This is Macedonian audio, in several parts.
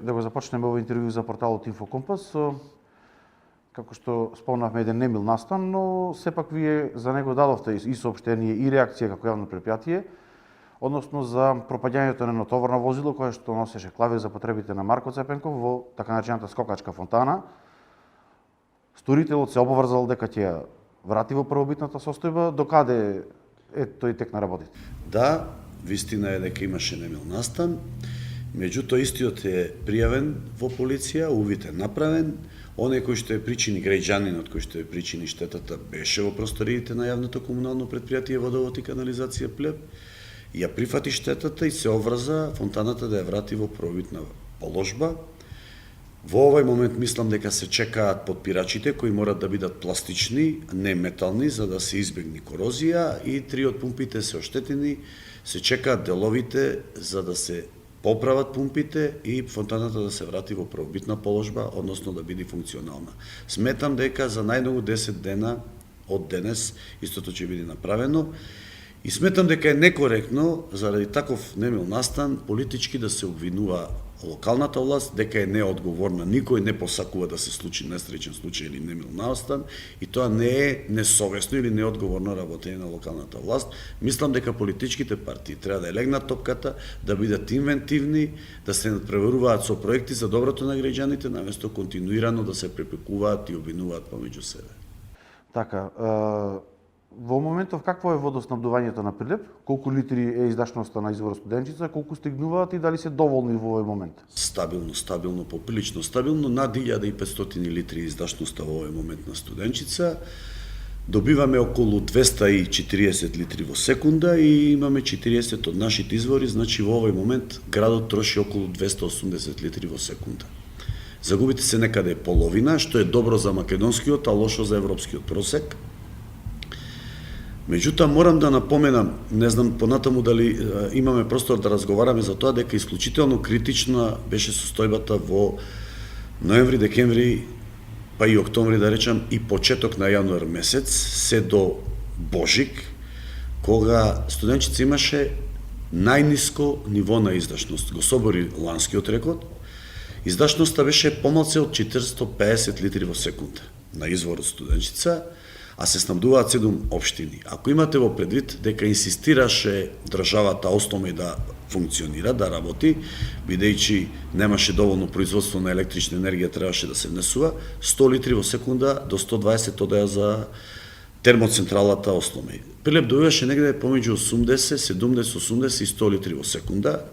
да го започнеме овој интервју за порталот Инфокомпас со, како што спомнавме, еден немил настан, но сепак вие за него дадовте и соопштение и реакција како јавно предпријатие, односно за пропаѓањето на едно товарно возило кое што носеше клавир за потребите на Марко Цепенков во така наречената скокачка фонтана. Сторителот се обврзал дека ќе ја врати во првобитната состојба, докаде тој тек на работите? Да, вистина е дека имаше немил настан, меѓутоа истиот е пријавен во полиција, увид е направен, оној кој што е причини, граѓанинот кој што е причини штетата беше во просториите на јавното комунално предпријатие Водовод и канализација Плеб, ја прифати штетата и се обврза фонтаната да ја врати во првобитна положба. Во овој момент мислам дека се чекаат подпирачите кои морат да бидат пластични, не метални, за да се избегне корозија, и 3 од пумпите се оштетени, се чекаат деловите за да се поправат пумпите и фонтаната да се врати во првобитна положба, односно да биде функционална. Сметам дека за најмногу 10 дена од денес истото ќе биде направено и сметам дека е некоректно заради таков немил настан политички да се обвинува локалната власт дека е неодговорна. Никој не посакува да се случи несреќен случај или немил настан и тоа не е несовесно или неодговорно работење на локалната власт. Мислам дека политичките партии треба да легнат топката, да бидат инвентивни, да се надпреваруваат со проекти за доброто на граѓаните, наместо континуирано да се препекуваат и обвинуваат помеѓу себе. Така, во моментов какво е водоснабдувањето на Прилеп? Колку литри е издашноста на изворот Студенчица, колку стигнуваат и дали се доволни во овој момент? Стабилно, поприлично стабилно, над 1500 литри издашноста во овој момент на Студенчица. Добиваме околу 240 литри во секунда и имаме 40 од нашите извори, значи во овој момент градот троши околу 280 литри во секунда. Загубите се некаде половина, што е добро за македонскиот, а лошо за европскиот просек. Меѓутоа, морам да напоменам, не знам понатаму дали имаме простор да разговараме за тоа, дека исклучително критична беше состојбата во ноември, декември, па и октомври, да речам, и почеток на јануар месец, се до Божик, кога Студенчица имаше најниско ниво на издашност. Го собори ланскиот рекорд, издашноста беше помалце од 450 литри во секунда на изворот Студенчица, а се снабдуваат 7 општини. Ако имате во предвид дека инсистираше државата Осломеј да функционира, да работи, бидејќи немаше доволно производство на електрична енергија, требаше да се внесува, 100 литри во секунда до 120 одеа за термоцентралата Осломеј. Прилеп добиваше негде помеѓу 80, 70, 80 и 100 литри во секунда,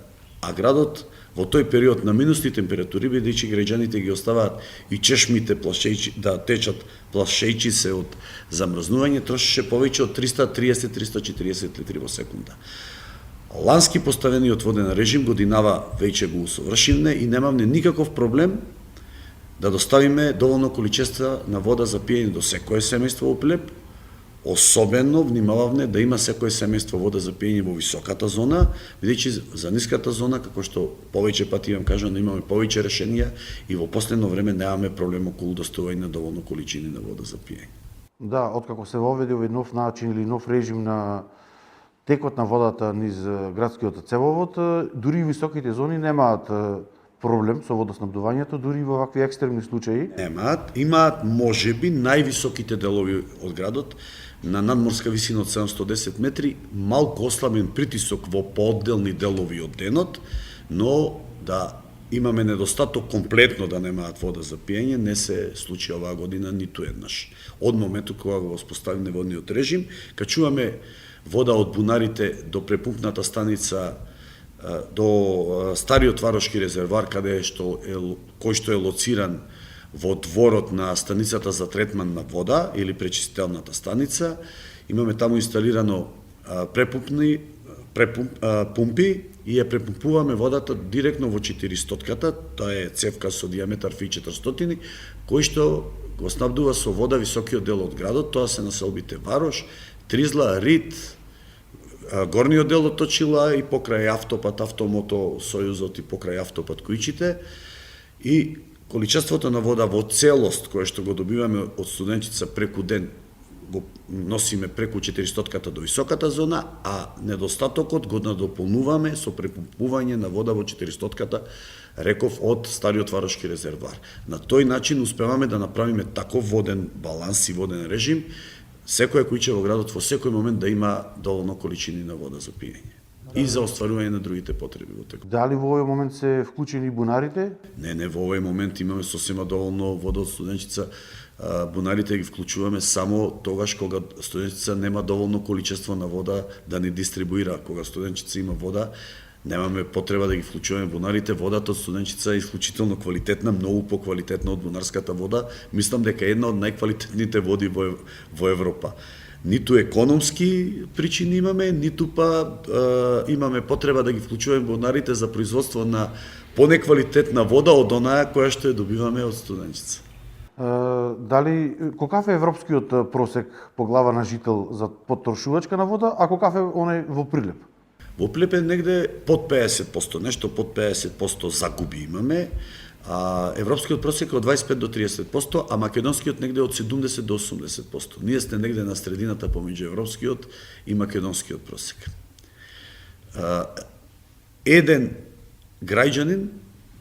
а градот во тој период на минусни температури, бидејќи граѓаните ги оставаат и чешмите да течат плашејќи се од замрзнување, трошеше повеќе од 330-340 литри во секунда. Лански поставениот воден режим годинава веќе го усовршивме и немавме никаков проблем да доставиме доволно количество на вода за пиење до секое семејство во Прилеп. Особено внимававме да има секое семејство вода за пиење во високата зона, бидејќи за ниската зона, како што повеќе пати имам кажано, имаме повеќе решенија и во последно време немаме проблем околу доставување на доволно количини на вода за пиење. Да, откако се воведе овој нов начин или нов режим на текот на водата низ градскиот цевовод, дури и високите зони немаат проблем со водоснабдувањето, дури и во вакви екстремни случаи? Имаат можеби највисоките делови од градот, на надморска висина од 710 метри, малку ослабен притисок во поодделни делови од денот, но да имаме недостаток комплетно да немаат вода за пиење, не се случи оваа година ниту еднаш. Од моментот кога го воспоставиме водниот режим, качуваме вода од бунарите до препумпната станица до стариот Варошки резервоар, кој што е лоциран во дворот на станицата за третман на вода или пречистителната станица. Имаме таму инсталирано пумпи и ја препумпуваме водата директно во 400-ката, тоа е цевка со диаметар фи 400, кој што го снабдува со вода високиот дел од градот, тоа се населбите Варош, Тризла, Рит, горниот дел од Точила и покрај автопат, Автомото, Сојузот и покрај автопат Којчите. И количеството на вода во целост, кое што го добиваме од Студенчица преку ден, го носиме преку 400-ката до високата зона, а недостатокот го надополнуваме со препумпување на вода во 400-ката реков од стариот Варашки резервоар. На тој начин успеваме да направиме таков воден баланс и воден режим, секоја куќа во градот во секој момент да има доволно количини на вода за пиење и за остварување на другите потреби во текот. Дали во овој момент се вклучени бунарите? Не, во овој момент имаме сосема доволно вода од Студенчица. Бунарите ги вклучуваме само тогаш кога Студенчица нема доволно количество на вода да ни дистрибуира. Кога Студенчица има вода, немаме потреба да ги вклучуваме бунарите. Водата од Студенчица е исклучително квалитетна, многу поквалитетна од бунарската вода. Мислам дека е една од најквалитетните води во Европа. Ниту економски причини имаме, ниту имаме потреба да ги вклучуваме бунарите за производство на понеквалитетна вода од онаа која што ја добиваме од Студенчица. Дали каков е европскиот просек по глава на жител за потрошувачка на вода, а каков е оној во Прилеп? Во Прилеп е негде под 50%, нешто под 50% загуби имаме, а европскиот просек е од 25 до 30%, а македонскиот негде од 70 до 80%. Ние сте негде на средината помеѓу европскиот и македонскиот просек. Еден граѓанин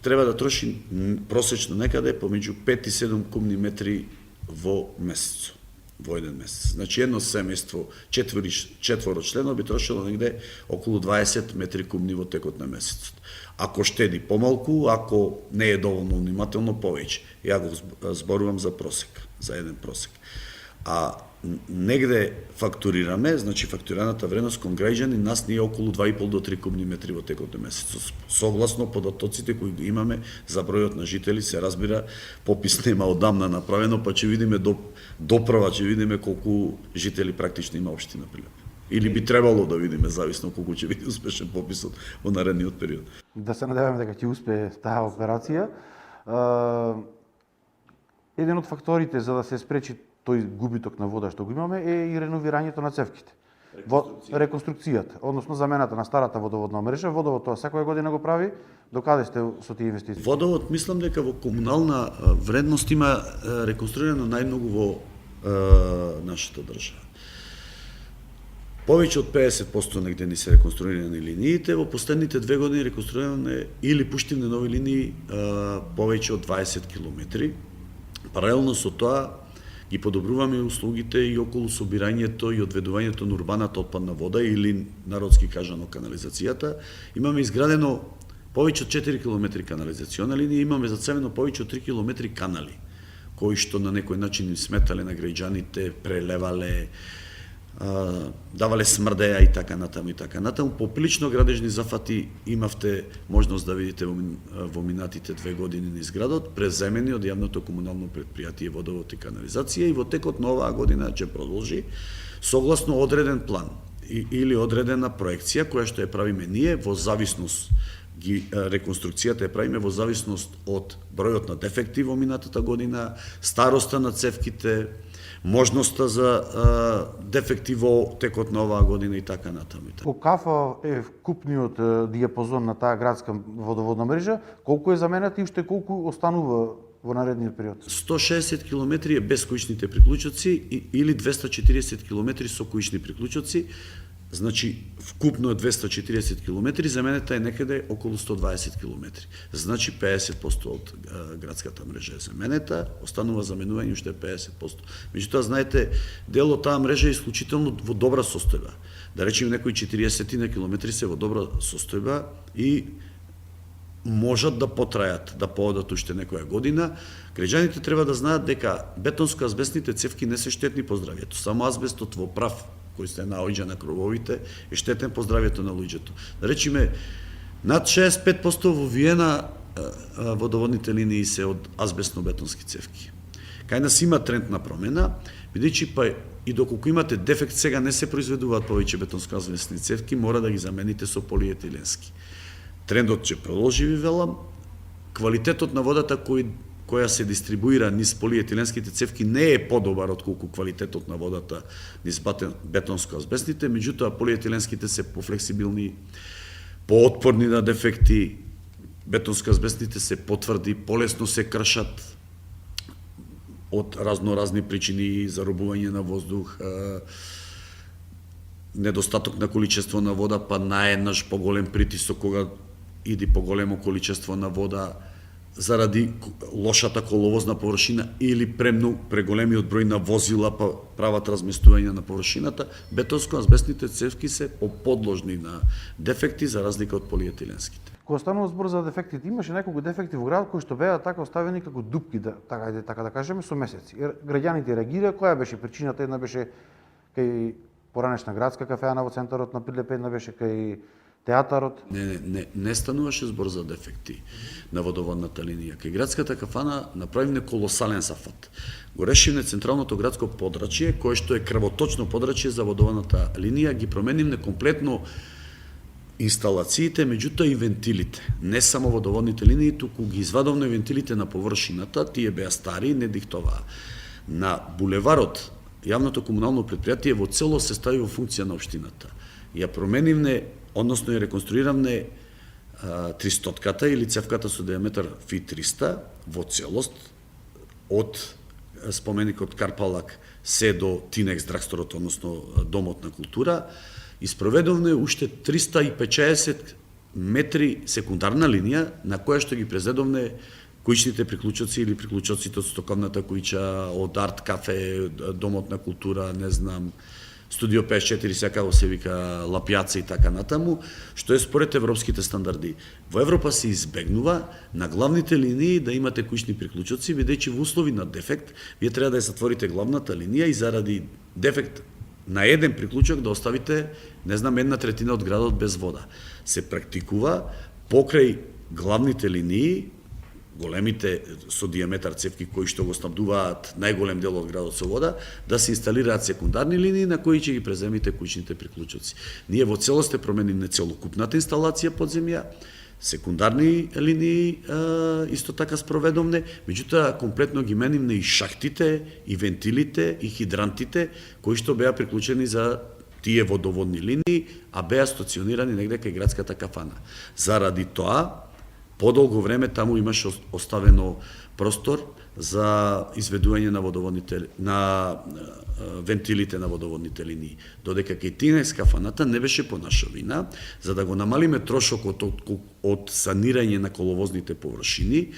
треба да троши просечно некаде помеѓу 5 и 7 кубни метри во месецо, во еден месец. Значи едно семејство четворочлено би трошило негде околу 20 метри кубни во текот на месецот. Ако штеди помалку, ако не е доволно внимателно, повеќе. Ја го зборувам за просек, за еден просек. А негде фактурираме, значи фактураната вредност кон граѓани нас ни е околу 2,5 до 3 кубни метри во текот на месецот. Согласно податоците кои ги имаме за бројот на жители, се разбира, попис нема одамна направено, па ќе видиме доправа, ќе видиме колку жители практично има општина Прилеп. Или би требало да видиме, зависно колку ќе биде успешен пописот во наредниот период. Да се надеваме дека ќе успее таа операција. Еден од факторите за да се спречи тој губиток на вода што го имаме е и реновирањето на цевките. Реконструкцијата, односно замената на старата водоводна мрежа. Водовод тоа секоја година го прави. Докаде сте со тие инвестиции? Водовод, мислам дека во комунална вредност има реконструирано најмногу во нашата држава. Повеќе од 50% негде ни се реконструирани линиите, во последните 2 години реконструиране или пуштивни нови линии повеќе од 20 километри. Паралелно со тоа ги подобруваме услугите и околу собирањето и одведувањето на урбаната отпадна вода или народски кажано канализацијата. Имаме изградено повеќе од 4 км канализациона линија, имаме зацевено повеќе од 3 км канали, кои што на некој начин им сметале на граѓаните, прелевале, давале смрдеја и така натаму и така натаму. Поприлично градежни зафати имавте можност да видите во минатите 2 години на изградот, преземени од јавното комунално предпријатие Водовод и канализација, и во текот на оваа година ќе продолжи согласно одреден план или одредена проекција која што ја правиме ние во зависност реконструкцијата ја правиме во зависност од бројот на дефекти во минатата година, староста на цевките, можноста за дефекти во текот на оваа година и така натаму. Каква е вкупниот диапазон на таа градска водоводна мрежа? Колку е замената и уште колку останува во наредниот период? 160 км е без коичните приклучоци или 240 км со коични приклучоци. Значи, вкупно е 240 км, замената е некаде околу 120 км. Значи, 50% од градската мрежа е заменета, останува заменување уште 50%. Меѓутоа, знаете, дел од таа мрежа е исклучително во добра состојба. Да речеме, некои 40 на километри се во добра состојба и можат да потрајат, да поодат уште некоја година. Граѓаните треба да знаат дека бетонско-азбестните цевки не се штетни по здравјето, само азбестот во прав кој се наоѓа на крововите е штетен по здравјето на луѓето. Да речеме, над 65% во Виена водоводните линии се од азбестно-бетонски цевки. Кај нас има тренд на промена, бидејќи па и доколку имате дефект сега не се произведуваат повеќе бетонско-азбестни цевки, мора да ги замените со полиетиленски. Трендот ќе продолжи, ви велам. Квалитетот на водата која се дистрибуира низ полиетиленските цевки не е подобар од колку квалитетот на водата низ бетонско-азбестните, меѓутоа полиетиленските се пофлексибилни, поотпорни на дефекти, бетонско-азбестните се потврди, полесно се кршат од разноразни причини, заробување на воздух, недостаток на количество на вода, па наеднаш поголем притисок кога иди поголемо количество на вода заради лошата коловозна површина или преголемиот број на возила па прават разместување на површината, бетонско-азбестните цевки се поподложни на дефекти за разлика од полиетиленските. Кога станува збор за дефектите, имаше неколку дефекти во градот кои што беа така оставени како дупки, така да кажеме, со месеци. Граѓаните реагираа, која беше причината? Една беше кај поранешна градска кафеана во центарот на Прилеп, една беше кај театарот. Не стануваше збор за дефекти на водоводната линија. Кај градската кафана направивме колосален сафат. Го решивме централното градско подрачје, кое што е крвоточно подрачје за водоводната линија, ги променивме комплетно инсталациите, меѓутоа и вентилите. Не само водоводните линии, туку ги извадовме вентилите на површината, тие беа стари, не диктоваа. На булеварот, јавното комунално предпријатие во цело се стави во функција на општината. Ја променивме, односно ја реконструиравме 300-ката или цевката со диаметар фит 300 во целост, од споменикот Карпалак се до Тинекс драгсторот, односно Домот на култура, и спроведовме уште 350 метри секундарна линија на која што ги презедовме кујчните приклучоци или приклучоците од стоковната кујча, од арт кафе, Домот на култура, не знам, Студио 54, секако се вика Лапјаца и така натаму, што е според европските стандарди. Во Европа се избегнува на главните линии да имате кујчни приклучоци, бидејќи во услови на дефект вие треба да ја затворите главната линија и заради дефект на еден приклучок да оставите, не знам, 1/3 од градот без вода. Се практикува покрај главните линии, големите со диаметар цевки кои што го снабдуваат најголем дел од градот со вода, да се инсталираат секундарни линии на кои ќе ги преземите кујчните приклучоци. Ние во целост променивме целокупната инсталација под земја, секундарни линии исто така спроведовме, меѓутоа комплетно ги менивме и шахтите, и вентилите, и хидрантите, кои што беа приклучени за тие водоводни линии, а беа стационирани негде кај градската кафана. Заради тоа, подолго време таму имаше оставено простор за изведување на водоводните на вентилите на водоводните линии. Додека кај Тинекс кафаната не беше по наша вина, за да го намалиме трошокот од санирање на коловозните површини,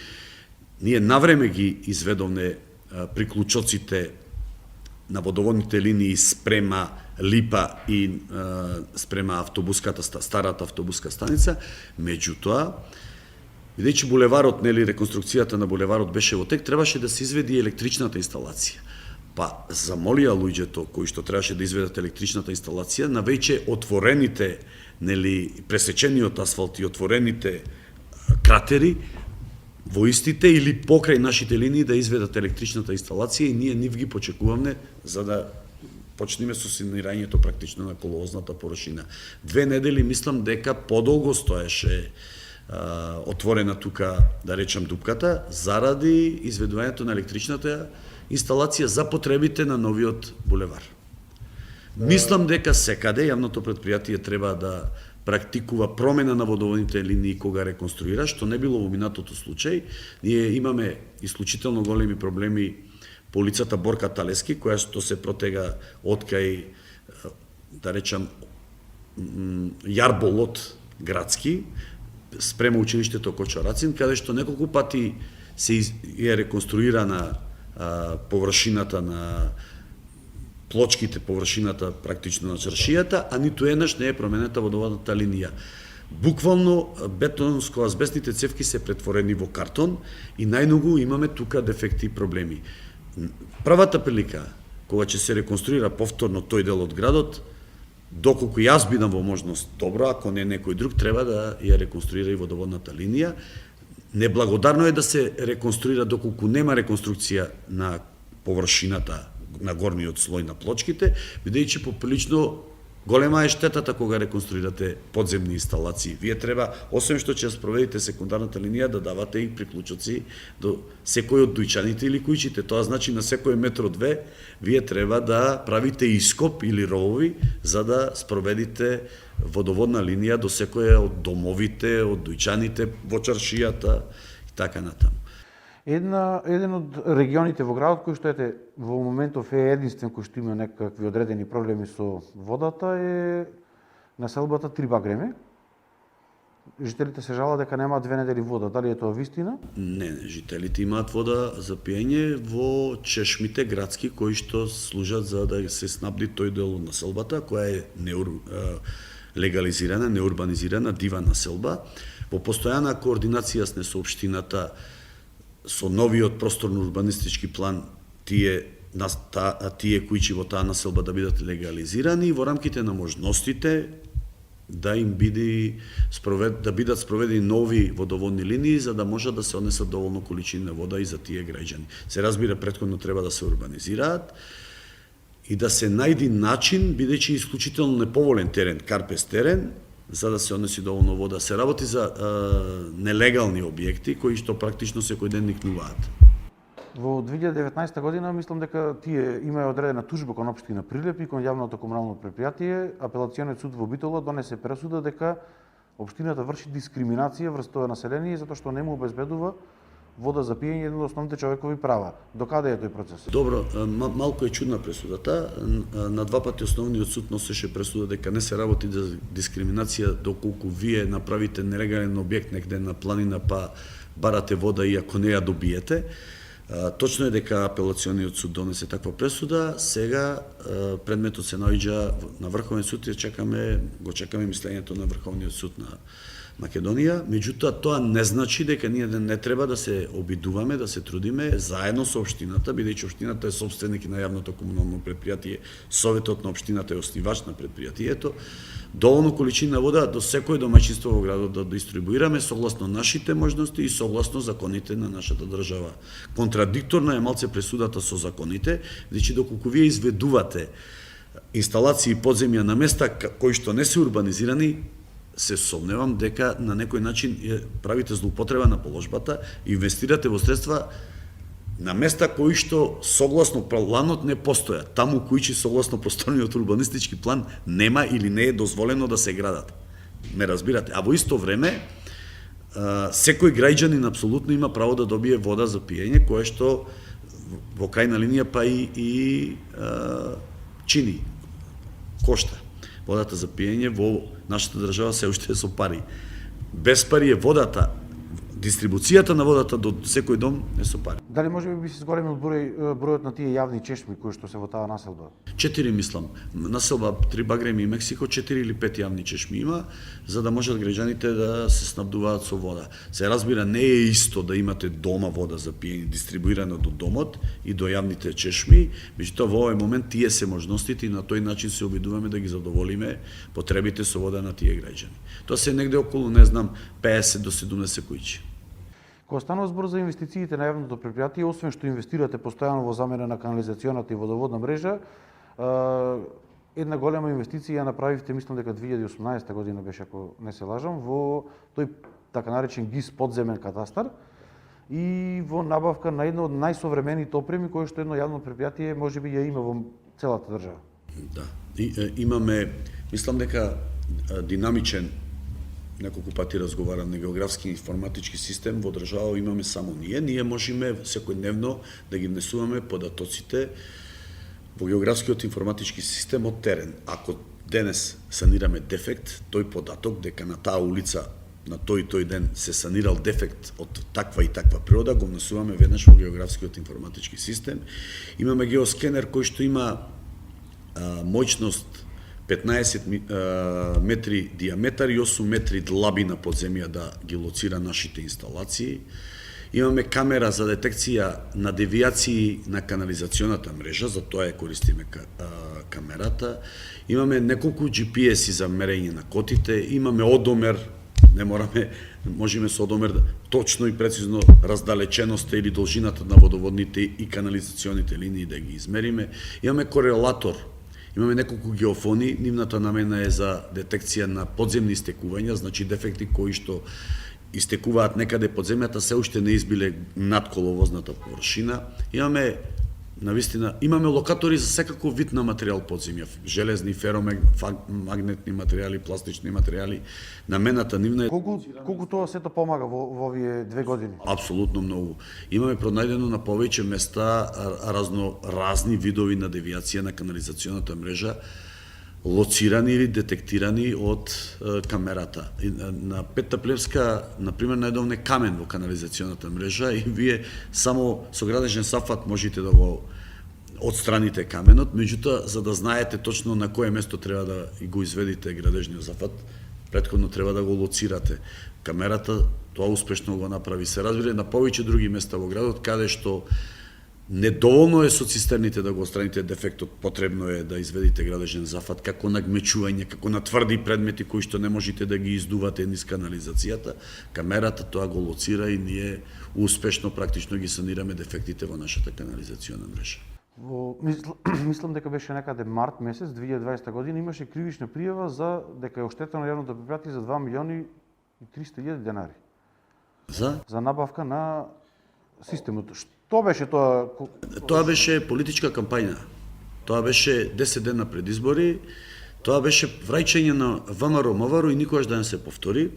ние навреме ги изведовме приклучоците на водоводните линии спрема Липа и спрема автобуската, старата автобуска станица, меѓутоа, бидејќи булеварот, нели, реконструкцијата на булеварот беше во тек, требаше да се изведи електричната инсталација. Па замолија луѓето кои што требаше да изведат електричната инсталација на веќе отворените, нели, пресечениот асфалт и отворените кратери во истите или покрај нашите линии да изведат електричната инсталација и ние нив ги почекуваме за да почнеме со санирањето практично на коловозната површина. 2 недели мислам дека подолго стоеше отворена тука, да речам, дупката, заради изведувањето на електричната инсталација за потребите на новиот булевар. Мислам дека секаде јавното предпријатие треба да практикува промена на водоводните линии кога реконструира, што не било во минатото случај. Ние имаме исклучително големи проблеми по улицата Борка Талески, која што се протега од кај, да речам, Јарболот градски, спрема училиштето Кочарацин, каде што неколку пати се е реконструирана површината на плочките, површината практично на чаршијата, а ниту еднаш не е променета водоводната линија. Буквално бетонско-азбестните цевки се претворени во картон и најногу имаме тука дефекти и проблеми. Првата прилика, кога ќе се реконструира повторно тој дел од градот, доколку јас бидам во можност добро, ако не некој друг, треба да ја реконструира и водоводната линија. Неблагодарно е да се реконструира доколку нема реконструкција на површината на горниот слој на плочките, бидејќи поприлично голема е штетата кога реконструирате подземни инсталации. Вие треба, освен што ќе спроведите секундарната линија, да давате и приклучоци до секој од дујчаните или кујчите. Тоа значи на секој метро 2 вие треба да правите ископ или ровови за да спроведите водоводна линија до секоја од домовите, од дујчаните, во чаршијата и така натаму. Еден од регионите во градот кој што во моментов е единствен кој што има некакви одредени проблеми со водата е населбата Трибагреме, Жителите се жалат дека немаат 2 недели вода. Дали е тоа вистина? Не, жителите имаат вода за пиење во чешмите градски кои што служат за да се снабди тој дел од населбата која е легализирана, неурбанизирана, дива населба. Во постојана координација со општината со новиот просторно-урбанистички план тие кои че во таа населба да бидат легализирани во рамките на можностите да им да бидат спроведени нови водоводни линии за да може да се однесат доволно количини на вода и за тие граѓани. Се разбира, претходно треба да се урбанизираат и да се најди начин, бидејќи исклучително неповолен терен, карпес терен, за да се однеси доволно вода. Се работи за нелегални објекти кои што практично секој ден никнуваат. Во 2019 година мислам дека тие имаја одредена тужба кон општина Прилеп и кон јавното комунално предпријатие. Апелациониот суд во Битола донесе пресуда дека општината врши дискриминација врз тоа население затоа што не му обезбедува вода за пиење, едно од основните човекови права. До каде е тој процес? Добро, малку е чудна пресудата. На два пати основниот суд носеше пресуда дека не се работи за дискриминација доколку вие направите нелегален објект негде на планина па барате вода и ако не ја добиете. Точно е дека апелациониот суд донесе таква пресуда. Сега предметот се наоѓа на Врховен суд и го чекаме мислењето на Врховниот суд на Македонија. Меѓутоа, тоа не значи дека ние не треба да се обидуваме, да се трудиме заедно со општината, бидејќи општината е собственик на јавното комунално предпријатие, советот на општината е основач на предпријатието, доволно количина вода до секој домаќинство во градот да дистрибуираме согласно нашите можности и согласно законите на нашата држава. Контрадикторна е малце пресудата со законите, бидејќи доколку вие изведувате инсталации подземја на места кои што не се урбанизирани, се сомневам дека на некој начин правите злоупотреба на положбата и инвестирате во средства на места кои што согласно планот не постојат, таму кои че согласно просторниот урбанистички план нема или не е дозволено да се градат. Ме разбирате? А во исто време секој граѓанин апсолутно има право да добие вода за пиење, кое што во крајна линија па и чини, кошта. Водата за пиење во нашата држава се уште е со пари. Без пари е водата, дистрибуцијата на водата до секој дом е со пари. Дали може би се зголемил бројот на тие јавни чешми кои што се во таа населба? 4 мислам. Населба Три Багреми и Мексико 4 или 5 јавни чешми има, за да можат граѓаните да се снабдуваат со вода. Се разбира, не е исто да имате дома вода за пиење дистрибуирана до домот и до јавните чешми, меѓутоа во овој момент тие се можностите и на тој начин се обидуваме да ги задоволиме потребите со вода на тие граѓани. Тоа се негде околу, 50 до 70 куќи. Кога станува збор за инвестициите на јавното предпријатие, освен што инвестирате постојано во замена на канализационата и водоводна мрежа, една голема инвестиција ја направивте, мислам дека 2018 година беше, ако не се лажам, во тој така наречен ГИС подземен катастар и во набавка на една од најсовремените опреми кои што едно јавно предпријатие можеби ја има во целата држава. Да. Имаме, мислам дека динамичен, неколку пати разговарам, на географски информатички систем во држава имаме само ние. Ние можеме секојдневно да ги внесуваме податоците во географскиот информатички систем од терен. Ако денес санираме дефект, тој податок дека на таа улица на тој ден се санирал дефект од таква и таква природа, го внесуваме веднаш во географскиот информатички систем. Имаме геоскенер кој што има моќност 15 метри диаметар и 8 метри длабина под земја да ги лоцира нашите инсталации. Имаме камера за детекција на девијации на канализационата мрежа, за тоа ја користиме камерата. Имаме неколку GPS-и за мерење на котите, имаме одомер, можеме со одомер точно и прецизно раздалеченоста или должината на водоводните и канализационите линии да ги измериме. Имаме корелатор. Имаме неколку геофони, нивната намена е за детекција на подземни истекувања, значи дефекти кои што истекуваат некаде под земјата, се уште не избиле над коловозната површина. Имаме локатори за секаков вид на материјал под земја, железни, феромагнетни материјали, пластични материјали. Намената нивна е... Колку тоа сето помага во овие 2 години? Апсолутно многу. Имаме пронајдено на повеќе места разни видови на девијација на канализационата мрежа, лоцирани или детектирани од камерата. На Петта Плевска, например, најдовне камен во канализационата мрежа и вие само со градежен сафат можете да го отстраните каменот, меѓутоа, за да знаете точно на кое место треба да го изведите градежниот зафат, претходно треба да го лоцирате. Камерата тоа успешно го направи. Се разбира на повеќе други места во градот, каде што недоволно е со цистерните да го отстраните дефектот, потребно е да изведите градежен зафат, како нагмечување, како на тврди предмети кои што не можете да ги издувате низ канализацијата. Камерата тоа го лоцира и ние успешно практично ги санираме дефектите во нашата канализациона мрежа. Мислам дека беше некаде март месец 2020 година имаше кривична пријава за дека е оштетено јавното предпријатие за 2 милиони и 300 илјади денари. За набавка на системот. Што беше тоа? Тоа беше политичка кампања. Тоа беше 10 дена пред избори. Тоа беше враќање на ВМРО МВР и никогаш да не се повтори.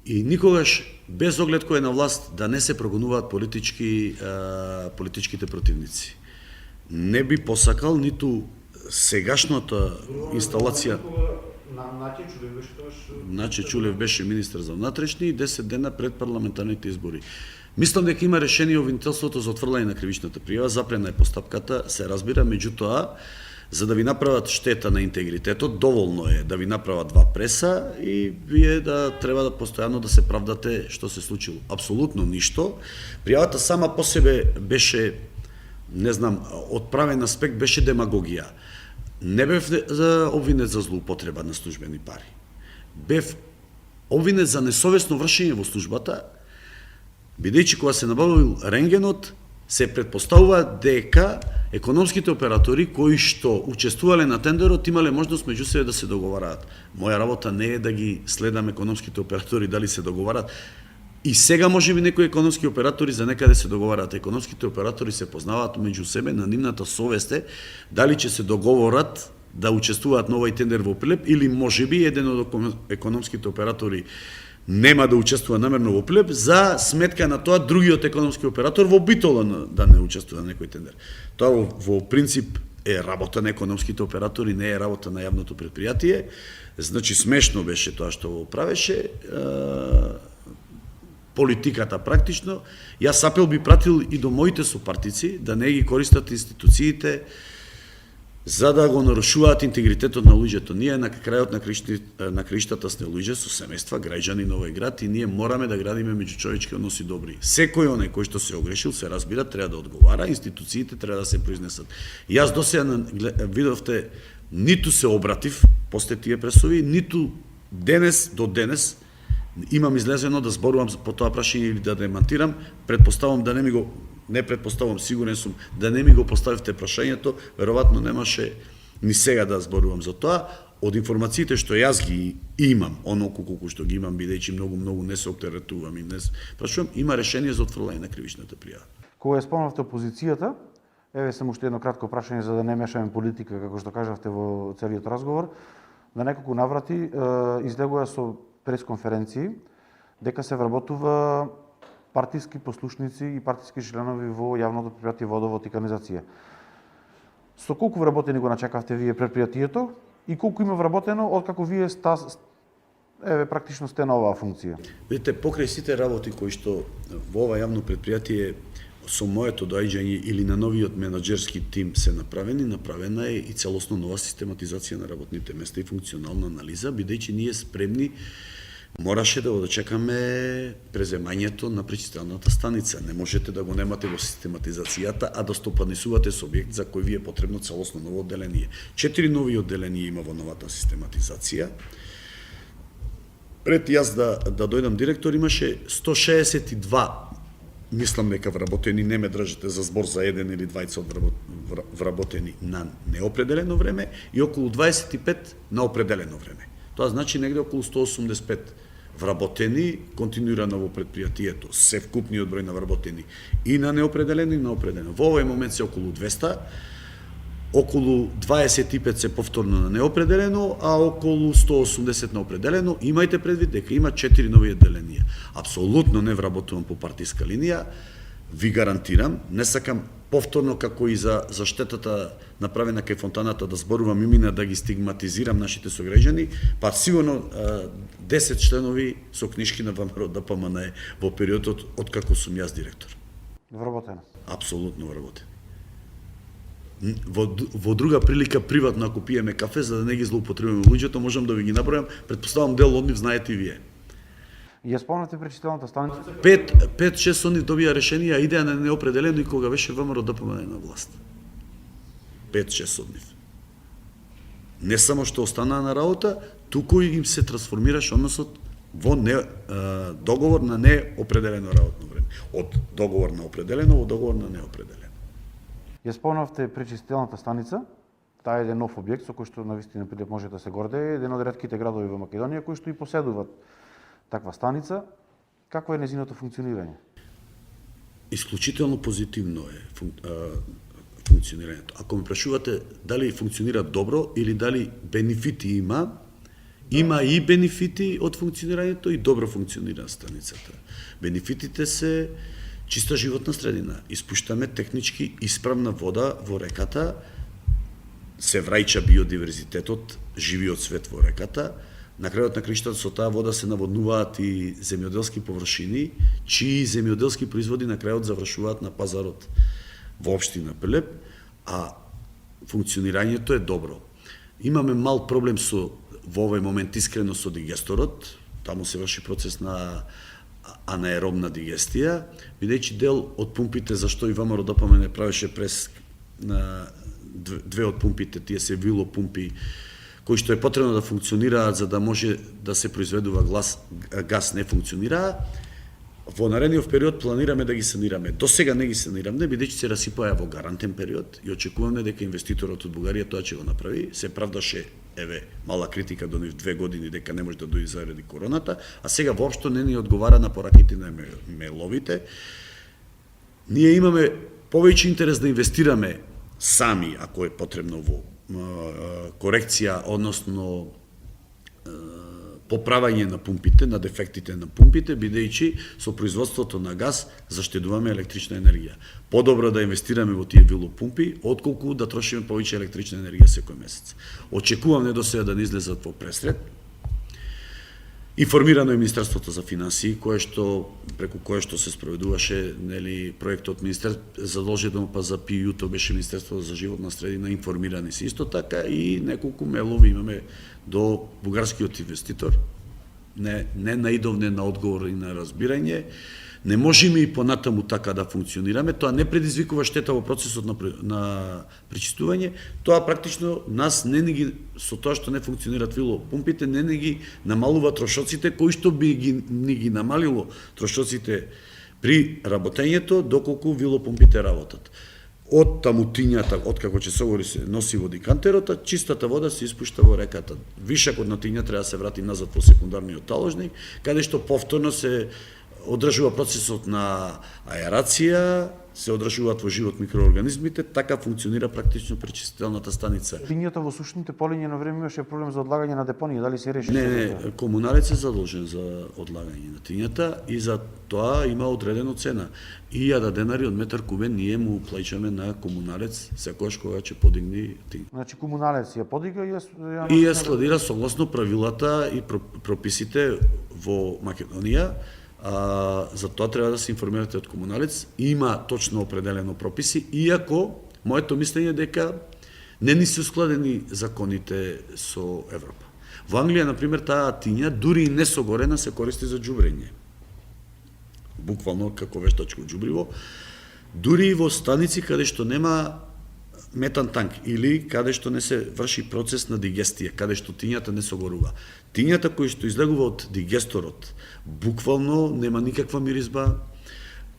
И никогаш, без оглед кој е на власт, да не се прогонуваат политичките противници. Не би посакал ниту сегашната инсталација. Наче Чулев беше министер за внатрешни и 10 дена пред парламентарните избори. Мислам дека има решение обвинителството за отфрлање на кривичната пријава, запрена е постапката, се разбира, меѓутоа, за да ви направат штета на интегритетот, доволно е да ви направат 2 преса и вие да треба да постојано да се правдате што се случило. Апсолутно ништо. Пријавата сама по себе беше, не знам, отправен аспект беше демагогија. Не бев обвинет за злоупотреба на службени пари. Бев обвинет за несовесно вршење во службата, бидејќи кога се набавил рентгенот, се предпоставува дека економските оператори кои што учествувале на тендерот имале можност меѓу себе да се договараат. Моја работа не е да ги следам економските оператори дали се договараат. И сега можеби некои економски оператори за некаде се договараат. Економските оператори се познаваат меѓу себе, на нивната совест е дали ќе се договорат да учествуваат на овој тендер во Прилеп или можеби еден од економските оператори нема да учествува намерно во Прилеп за сметка на тоа другиот економски оператор во Битола да не учествува на некој тендер. Тоа во принцип е работа на економските оператори, не е работа на јавното предпријатие. Значи смешно беше тоа што го правеше. Политиката практично. Јас апел би пратил и до моите сопартици да не ги користат институциите за да го нарушуваат интегритетот на луѓето. Ние на крајот на краиштата сме луѓе со семејства, граѓани на овој град и ние мораме да градиме меѓучовечки односи добри. Секој оној кој што се огрешил, се разбира, треба да одговара, институциите треба да се произнесат. Јас досега видовте ниту се обратив после тие пресови, ниту до денес имам излезено да зборувам по тоа прашање или да демантирам, предпоставам да не предпоставам, сигурен сум да не ми го поставивте прашањето, веројатно немаше ни сега да зборувам за тоа. Од информациите што јас ги имам, онолку колку што ги имам, бидејќи многу не се оптеретувам и не прашувам, има решение за отфрлање на кривичната пријава. Кога спомнавте опозицијата, еве само уште едно кратко прашање за да не мешаме политика, како што кажавте во целиот разговор, на неколку наврати излегува со пресконференции дека се вработува партиски послушници и партиски членови во јавното предпријатие Водовод и канализација. Со колку вработени го начекавте вие предпријатието и колку има вработено откако вие практично сте на оваа функција? Видите, покрај сите работи кои што во ова јавно предпријатие со моето доаѓање или на новиот менаџерски тим се направена е и целосно нова систематизација на работните места и функционална анализа, бидејќи ние спремни мораше да го дочекаме преземањето на пречистелната станица. Не можете да го немате во систематизацијата, а да стопанисувате со објект за кој ви е потребно целосно ново одделение. 4 нови одделенија има во новата систематизација. Пред јас да дојдам директор имаше 162, мислам дека вработени, не ме држите за збор за еден или двајца вработени на неопределено време и околу 25 на определено време. Тоа значи негде околу 185 вработени континуирано во предпријатието, се вкупниот број на вработени и на неопределено и на определено. Во овој момент се околу 200, околу 25 се повторно на неопределено, а околу 180 на определено. Имајте предвид дека има 4 нови одделенија. Апсолутно не вработувам по партиска линија, ви гарантирам, не сакам повторно како и за штетата направена кај фонтаната да зборувам имена да ги стигматизирам нашите сограѓани, па сигурно 10 членови со книшки на ВМРО ДПМН во периодот од како сум јас директор. Вработено. Апсолутно вработени. Во друга прилика приватно ако пиеме кафе за да не ги злоупотребуваме луѓето, можам да ви ги набројам, претпоставам дел од нив знаете и вие. Ја спомнате пречистелната станица? 5-6 од нив добија решенија, идеја на неопределено и кога беше ВМРО ДПМН на власт. 5-6 од нив. Не само што останаа на работа, туку им се трансформираше односот во договор на неопределено работно време. Од договор на определено во договор на неопределено. Ја спомнавте пречистелната станица. Таа е еден нов објект со кој што навистина Прилеп може да се гордее, еден од ретките градови во Македонија кои што и поседуваат таква станица. Какво е незиното функционирање? Исклучително позитивно е функционирањето. Ако ме прашувате дали функционира добро или дали бенефити има и бенефити од функционирањето и добро функционира станицата. Бенефитите се чиста животна средина. Испуштаме технички исправна вода во реката, се враќа биодиверзитетот, живиот свет во реката. На крајот на краиштата со таа вода се наводнуваат и земјоделски површини, чии земјоделски производи на крајот завршуваат на пазарот во општина Прилеп, а функционирањето е добро. Имаме мал проблем во овој момент искрено со дигесторот, таму се врши процес на анаеробна дигестија, бидејќи дел од пумпите зашто и ВМРО ДПМН правеше прес на две од пумпите, тие се вило пумпи, кои што е потребно да функционираат за да може да се произведува газ не функционираа. Во наредниот период планираме да ги санираме. До сега не ги санираме, бидејќи се расипаа во гарантен период и очекуваме дека инвеститорот од Бугарија тоа ќе го направи. Се правдаше, мала критика до нив 2 години дека не може да дојде заради короната, а сега воопшто не ни одговара на пораките на мејловите. Ние имаме повеќе интерес да инвестираме сами, ако е потребно во корекција, односно поправање на пумпите, на дефектите на пумпите, бидејќи со производството на газ заштедуваме електрична енергија. Подобро да инвестираме во тие вилопумпи, отколку да трошиме повеќе електрична енергија секој месец. Очекувам не до сега да не излезат во пресред. Информирано е Министерството за финансии, преку кое што се спроведуваше проектот задолжително па за ПИУ-то беше Министерството за животна средина, информирани се исто така и неколку мелови имаме до бугарскиот инвеститор. Не наидовне на одговор и на разбирање. Не можеме и понатаму така да функционираме, тоа не предизвикува штета во процесот на пречистување, тоа практично нас со тоа што не функционираат вилопумпите, не ги намалува трошоците, кои што би ги намалило трошоците при работењето, доколку вилопумпите работат. Од тамутињата, од како ќе се носи во дикантерот, чистата вода се испушта во реката. Вишакот на тиња треба да се врати назад во секундарниот таложник, каде што повторно се одржува процесот на аерација, се одржуваат во живот микроорганизмите, така функционира практично пречистителната станица. Тињата во сушните полиња на време имаше проблем за одлагање на депонија, дали се реши? Не, комуналец е задолжен за одлагање на тињата и за тоа има одредена цена. 1000 денари од метар кубен ние му плаќаме на комуналец секогаш кога ќе подигне тиња. Значи комуналец ја подига и ја складира согласно правилата и прописите во Македонија. За тоа треба да се информирате од комуналец. Има точно определено прописи, иако моето мислење е дека не ни се складени законите со Европа. Во Англија, например, таа тиња, дури и несогорена, се користи за џубрење. Буквално како вештачко џубриво. Дури и во станици каде што нема метан танк или каде што не се врши процес на дигестија, каде што тињата не согорува. Тињата кои што излегува од дигесторот, буквално нема никаква миризба,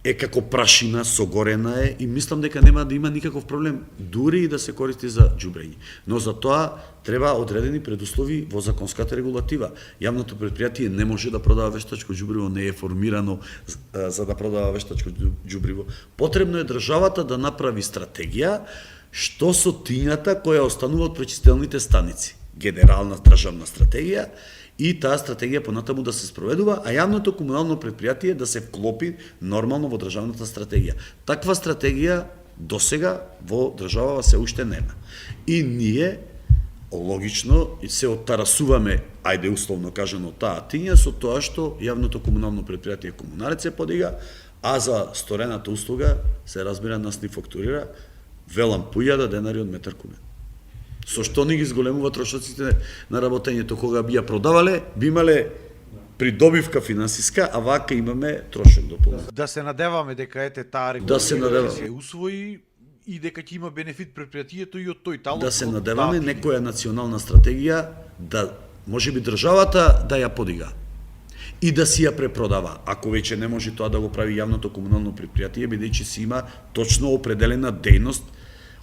е како прашина, согорена е и мислам дека нема да има никаков проблем дури и да се користи за џубрење. Но за тоа треба одредени предуслови во законската регулатива. Јавното претпријатие не може да продава вештачко џубриво, не е формирано за да продава вештачко џубриво. Потребно е државата да направи стратегија што со тињата која останува од пречистелните станици. Генерална државна стратегија и таа стратегија понатаму да се спроведува, а јавното комунално претпријатие да се вклопи нормално во државната стратегија. Таква стратегија досега во државава се уште нема. И ние логично се оттарасуваме, ајде условно кажано, таа тиња со тоа што јавното комунално предпријатие Комунарец се подига, а за сторената услуга се разбира нас ни фактурира велам по 1000 денари од метар кубен. Со што ни ги зголемува трошоците на работењето, кога би ја продавале, би имале придобивка финансиска, а вака имаме трошок дополнително. Да се надеваме дека ете таа Да се надеваме. се усвои и дека ќе има бенефит предпријатието и од тој талог. Да се надеваме некоја национална стратегија да можеби државата да ја подига и да си ја препродава, ако веќе не може тоа да го прави јавното комунално предпријатие, бидејќи си има точно определена дејност,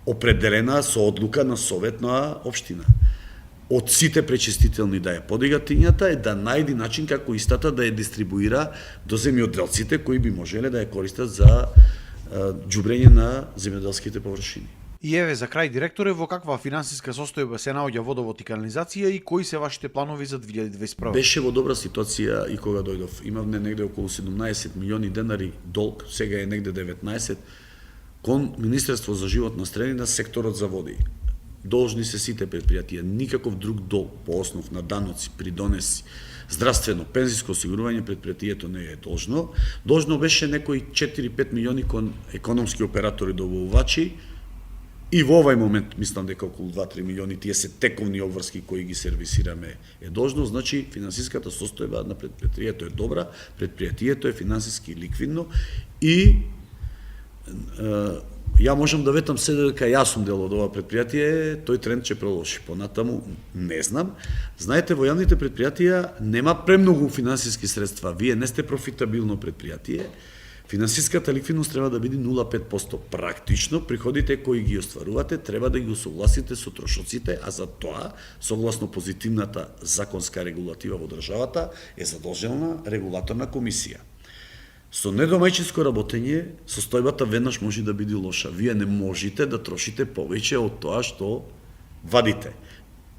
определена со одлука на совет на општина. Од сите пречистителни да ја подига тињата е да најди начин како истата да ја дистрибуира до земјоделците кои би можеле да ја користат за џубрење на земјоделските површини. И еве за крај, директоре, во каква финансиска состојба се наоѓа водовод и канализација и кои се вашите планови за 2021? Беше во добра ситуација и кога дојдов. Имавме негде околу 17 милиони денари долг, сега е негде 19, кон Министерство за животна средина, секторот за води. Должни се сите предпријатија, никаков друг долг по основ на даноци, придонеси, здравствено, пензиско осигурување предпријатието не е должно. Должно беше некои 4-5 милиони кон економски оператори добавувачи и во овај момент мислам дека околу 2-3 милиони тие се тековни обврски кои ги сервисираме е должно, значи финансиската состојба на предпријатието е добра, предпријатието е финансиски ликвидно и ја можам да ветам се дека јас сум дел од ова предпријатие, тој тренд ќе продолжи. Понатаму не знам. Знаете, во јавните предпријатија нема премногу финансиски средства. Вие не сте профитабилно предпријатие. Финансиската ликвидност треба да биде 0,5%. Практично, приходите кои ги остварувате треба да ги усогласите со трошоците, а за тоа, согласно позитивната законска регулатива во државата, е задолжена регулаторна комисија. Со недомајчинско работење, состојбата веднаш може да биде лоша. Вие не можете да трошите повеќе од тоа што вадите.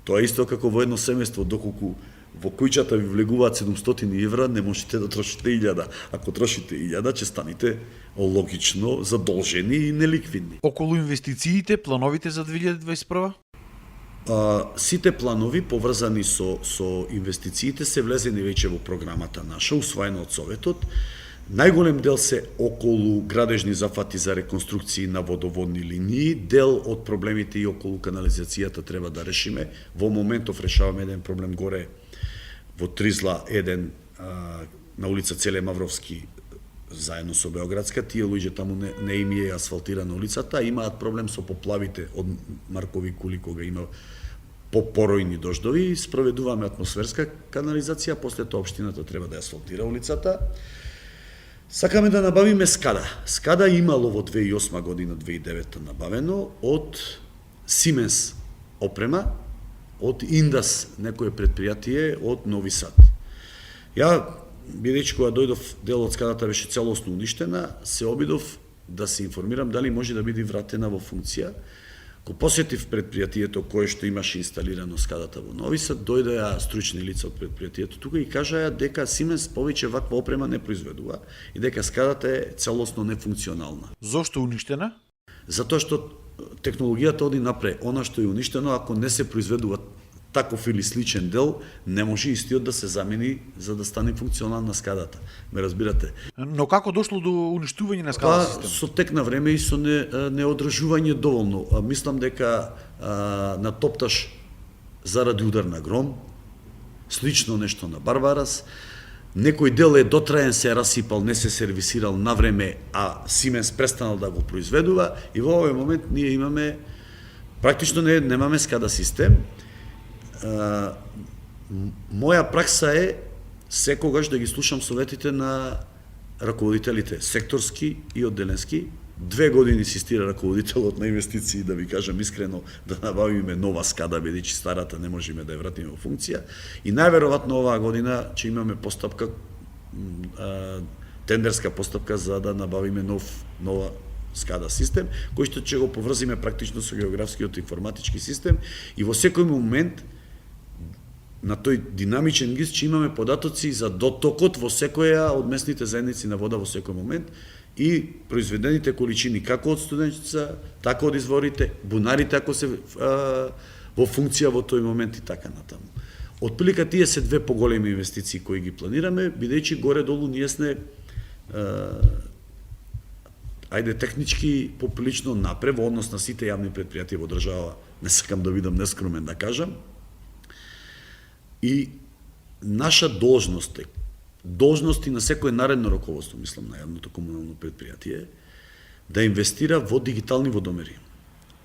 Тоа е исто како во едно семејство, доколку во куќата ви влегуваат 700 евра, не можете да трошите 1000. Ако трошите 1000, ќе станете логично задолжени и неликвидни. Околу инвестициите, плановите за 2021? Сите планови поврзани со инвестициите се влезени веќе во програмата наша, усвоена од Советот. Најголем дел се околу градежни зафати за реконструкции на водоводни линии, дел од проблемите и околу канализацијата треба да решиме. Во моментов решаваме еден проблем горе во Тризла, еден на улица Целе Мавровски, заедно со Београдска. Тие луѓе таму не им е асфалтирана улицата, имаат проблем со поплавите од Маркови кули кога има поројни дождови. Спроведуваме атмосферска канализација, после тоа општината треба да ја асфалтира улицата. Сакаме да набавиме скада. Скада имало во 2008 година, 2009 набавено од Сименс опрема, од Индас, некое предпријатие од Нови Сад. Ја, бидејќи кога дојдов, дел од скадата беше целосно уништена, се обидов да се информирам дали може да биде вратена во функција. Кога посетив предпријатието кое што имаше инсталирано скадата во Нови Сад, дојдоа стручни лица од предпријатието тука и кажаа дека Сименс повеќе ваква опрема не произведува и дека скадата е целосно нефункционална. Зошто уништена? Затоа што технологијата оди напред. Она што е уништено, ако не се произведува таков или сличен дел, не може истиот да се замени за да стане функционална скадата. Ме разбирате? Но како дошло до уништување на скада систем? Со тек на време и со неодржување доволно. Мислам дека на Топташ заради удар на гром, слично нешто на Барбарас, некој дел е дотраен, се расипал, не се сервисирал на време, а Сименс престанал да го произведува и во овој момент ние имаме, практично немаме скада систем. Моја пракса е секогаш да ги слушам советите на раководителите, секторски и одделенски. 2 години инсистира раководителот на инвестиции, да ви кажам искрено, да набавиме нова скада, бидејќи старата не можеме да ја вратиме во функција. И најверојатно оваа година ќе имаме постапка, тендерска постапка за да набавиме нова скада систем, кој што ќе го поврзиме практично со географскиот информатички систем и во секој момент на тој динамичен гиз ќе имаме податоци за дотокот во секоја од местните заедници на вода во секој момент и произведените количини како од студеница, така од изворите, бунарите ако се во функција во тој момент и така натаму. Отприлика тие се две поголеми инвестиции кои ги планираме, бидејќи горе-долу ние сме технички поприлично напред во однос на сите јавни предпријатија во држава, не сакам да бидам нескромен да кажам. И наша должност е, должности на секој наредно раководство, мислам на јавното комунално предпријатие, да инвестира во дигитални водомери.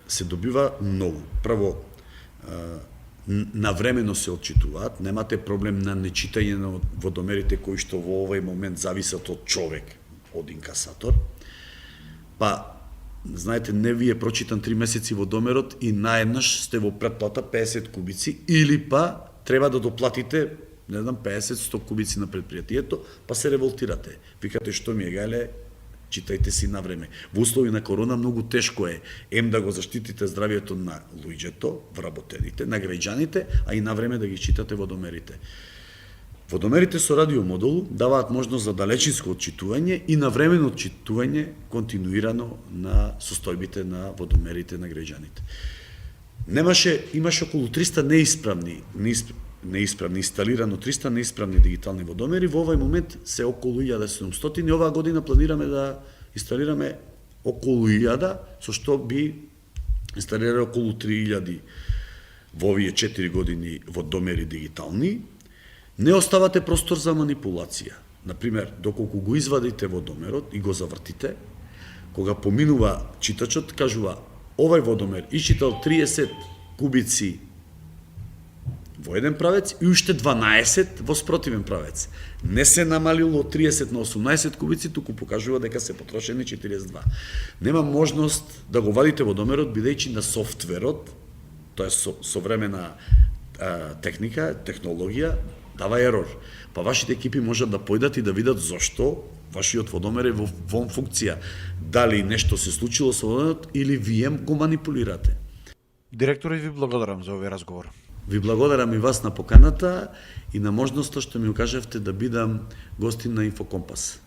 Се добива многу. Прво, навремено се отчитуваат, немате проблем на нечитање на водомерите кои што во овој момент зависат од човек, од инкасатор. Па, знаете, не ви е прочитан 3 месеци водомерот и наеднаш сте во претплата 50 кубици или па треба да доплатите, не знам, 50-100 кубици на предпријатието, па се револтирате. Викате што ми е гале, читајте си на време. Во услови на корона многу тешко е да го заштитите здравието на луѓето, вработените, на граѓаните, а и на време да ги читате водомерите. Водомерите со радиомодул даваат можност за далечинско отчитување и навремено отчитување континуирано на состојбите на водомерите на граѓаните. Имаше околу 300 неисправни инсталирано 300 неисправни дигитални водомери, во овој момент се околу 1700 и оваа година планираме да инсталираме околу 1000, со што би инсталираме околу 3000 во овие 4 години водомери дигитални. Не оставате простор за манипулација. Например, доколку го извадите водомерот и го завртите, кога поминува читачот, кажува овај водомер ичитал 30 кубици во еден правец и уште 12 во спротивен правец. Не се намалило од 30 на 18 кубици, туку покажува дека се потрошени 42. Нема можност да го вадите водомерот, бидејќи на софтверот, тоа е современа техника, технологија, дава ерор. Па вашите екипи можат да појдат и да видат зошто вашиот водомер е во функција. Дали нешто се случило со водомерот или вие го манипулирате. Директорот, ви благодарам за овој разговор. Ви благодарам и вас на поканата и на можноста што ми укажавте да бидам гостин на Инфокомпас.